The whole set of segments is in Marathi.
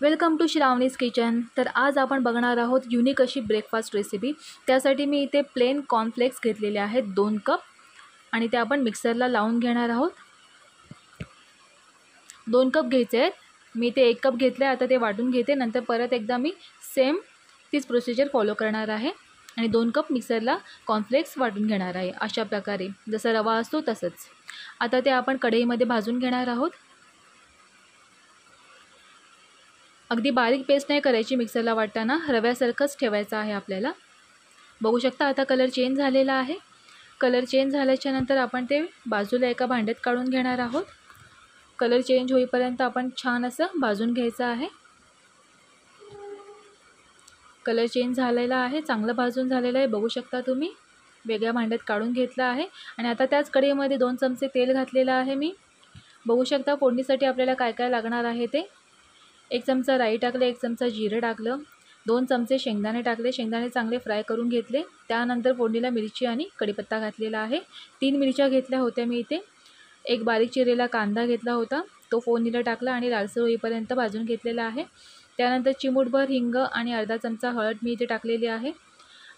Welcome to श्रावणीज kitchen. तर आज आपण बघणार आहोत युनिक अशी ब्रेकफास्ट रेसिपी। त्यासाठी मी इथे प्लेन कॉर्नफ्लेक्स घेतलेले आहेत 2 कप आणि ते आपण मिक्सरला लावून घेणार आहोत। 2 कप घ्यायचे आहेत। मी ते 1 कप घेतले, आता ते वाटून घेते, नंतर परत एकदा मी सेम तीच प्रोसिजर फॉलो करणार आहे आणि 2 कप मिक्सरला कॉर्नफ्लेक्स वाटून घेणार आहे। अशा प्रकारे जसा रवा असतो तसंच। आता ते आपण कढईमध्ये भाजून घेणार आहोत। अगदी बारीक पेस्ट नाही करायची, मिक्सरला वाटताना रव्यासारखंच ठेवायचं आहे आपल्याला। बघू शकता आता कलर चेंज झालेला आहे। कलर चेंज झाल्याच्या नंतर आपण ते बाजूला एका भांड्यात काढून घेणार आहोत। कलर चेंज होईपर्यंत आपण छान असं भाजून घ्यायचं आहे। कलर चेंज झालेला आहे, चांगलं भाजून झालेलं आहे। बघू शकता तुम्ही, वेगळ्या भांड्यात काढून घेतलं आहे आणि आता त्याच कढईमध्ये 2 चमचे तेल घातलेलं आहे मी। बघू शकता फोडणीसाठी आपल्याला काय काय लागणार आहे ते। 1 चमचा राई टाकले, 1 चमचा जिरं टाकलं, 2 चमचे शेंगदाणे टाकले। शेंगदाणे चांगले फ्राय करून घेतले। त्यानंतर फोडणीला मिरची आणि कढीपत्ता घातलेला आहे। 3 मिरच्या घेतल्या होत्या मी इथे। 1 बारीक चिरलेला कांदा घेतला होता, तो फोडणीला टाकला आणि लालसर होईपर्यंत भाजून घेतलेला आहे। त्यानंतर चिमूटभर हिंग आणि अर्धा चमचा हळद मी इथे टाकलेली आहे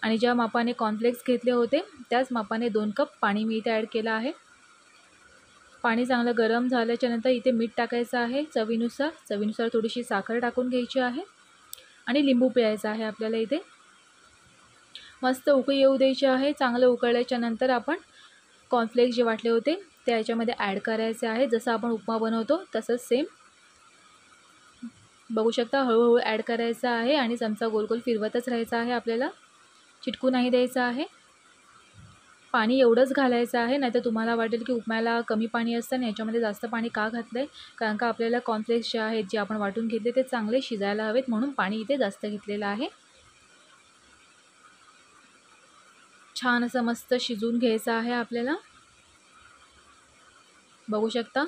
आणि ज्या मापाने कॉर्नफ्लेक्स घेतले होते त्याच मापाने 2 कप पाणी मी इथे ॲड केलं आहे। पाणी चांगलं गरम झाल्याच्या नंतर इथे मीठ टाकायचं आहे चवीनुसार थोडीशी साखर टाकून घ्यायची आहे आणि लिंबू पिळायचं आहे आपल्याला इथे। मस्त उकळी येऊ द्यायची आहे। चांगलं उकळल्याच्या नंतर आपण कॉर्नफ्लेक्स जे वाटले होते ते याच्यामध्ये ॲड करायचे आहे। जसं आपण उपमा बनवतो तसंच सेम। बघू शकता हळूहळू ॲड करायचं आहे आणि चमचा गोल गोल फिरवतच राहायचं आहे आपल्याला, चिटकू नाही द्यायचं आहे। पाणी एवढंच घालायचं आहे, नाहीतर तुम्हाला वाटेल की उपम्याला कमी पाणी असतं आणि याच्यामध्ये जास्त पाणी का घातलं आहे, कारण का आपल्याला कॉर्नफ्लेक्स जे आहेत जे आपण वाटून घेतले ते चांगले शिजायला हवेत, म्हणून पाणी इथे जास्त घेतलेलं आहे। छान असं मस्त शिजवून घ्यायचं आहे आपल्याला। बघू शकता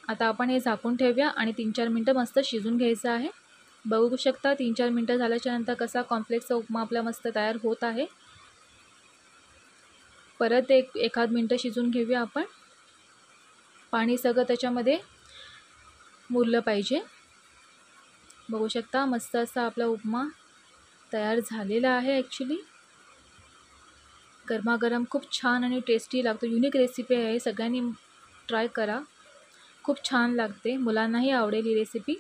आता आपण हे झाकून ठेवूया आणि 3-4 मिनटं मस्त शिजून घ्यायचं आहे। बघू शकता 3-4 मिनटं झाल्याच्या नंतर कसा कॉर्नफ्लेक्सचा उपमा आपला मस्त तयार होत आहे। परत एखाद मिनटं शिजून घेऊया आपण। पाणी सगळं त्याच्यामध्ये मुरलं पाहिजे। बघू शकता मस्त असा आपला उपमा तयार झालेला आहे। ॲक्च्युली गरमागरम खूप छान आणि टेस्टी लागतो। युनिक रेसिपी आहे, सगळ्यांनी ट्राय करा, खूप छान लागते, मुलांनाही आवडेल ही रेसिपी।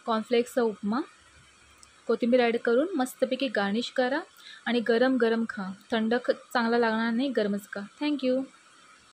कॉर्नफ्लेक्सचा उपमा कोथिंबीर ॲड करून मस्तपैकी गार्निश करा आणि गरम गरम खा। थंड चांगला लागणार नाही, गरमच खा। थँक्यू।